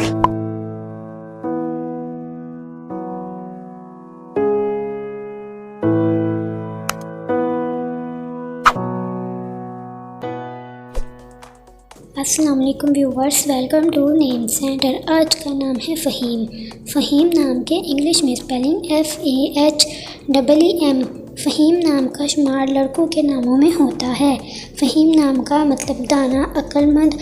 अस्सलाम वालेकुम viewers, welcome to name centre. आज का नाम है फ़हीम। फ़हीम नाम के इंग्लिश में स्पेलिंग FAHEEM। फ़हीम नाम का शुमार लड़कों के नामों में होता है। फ़हीम नाम का मतलब दाना, अक्लमंद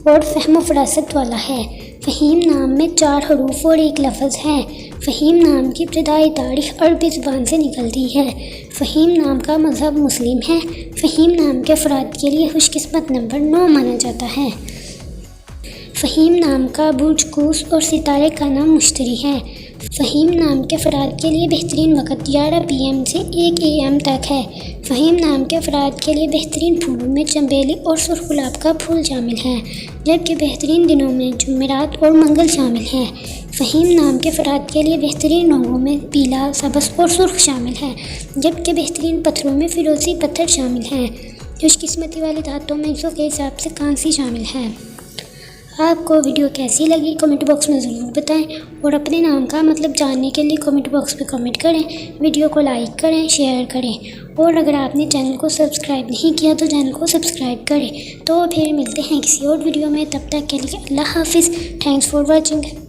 और फ़हम फ़रासत वाला है। फ़हीम नाम में 4 हरूफ और 1 लफ्ज़ है। फ़हीम नाम की इब्तिदाई तारीख़ अरबी ज़ुबान से निकलती है। फ़हीम नाम का मज़हब मुस्लिम है। फ़हीम नाम के अफराद के लिए खुशकिस्मत नंबर 9 माना जाता है। फ़हीम नाम का बुर्ज, कूस और सितारे का नाम मुश्तरी है। फ़हीम नाम के अफराद के लिए बेहतरीन वक़्त 11 PM से 1 AM तक है। फ़हीम नाम के अफराद के लिए बेहतरीन फूलों में चंबेली और सुर्ख गुलाब का फूल शामिल है, जबकि बेहतरीन दिनों में जुमेरात और मंगल शामिल हैं। फ़हीम नाम के अफराद के लिए बेहतरीन रंगों में पीला, सब्ज़ और सुर्ख शामिल है, जबकि बेहतरीन पत्थरों में फ़िरोज़ी पत्थर शामिल हैं। खुशकिस्मती वाली धातों में हिस्सों के हिसाब से कांसी शामिल है। आपको वीडियो कैसी लगी कमेंट बॉक्स में ज़रूर बताएं और अपने नाम का मतलब जानने के लिए कमेंट बॉक्स में कमेंट करें। वीडियो को लाइक करें, शेयर करें और अगर आपने चैनल को सब्सक्राइब नहीं किया तो चैनल को सब्सक्राइब करें। तो फिर मिलते हैं किसी और वीडियो में, तब तक के लिए अल्लाह हाफिज़। Thanks for watching.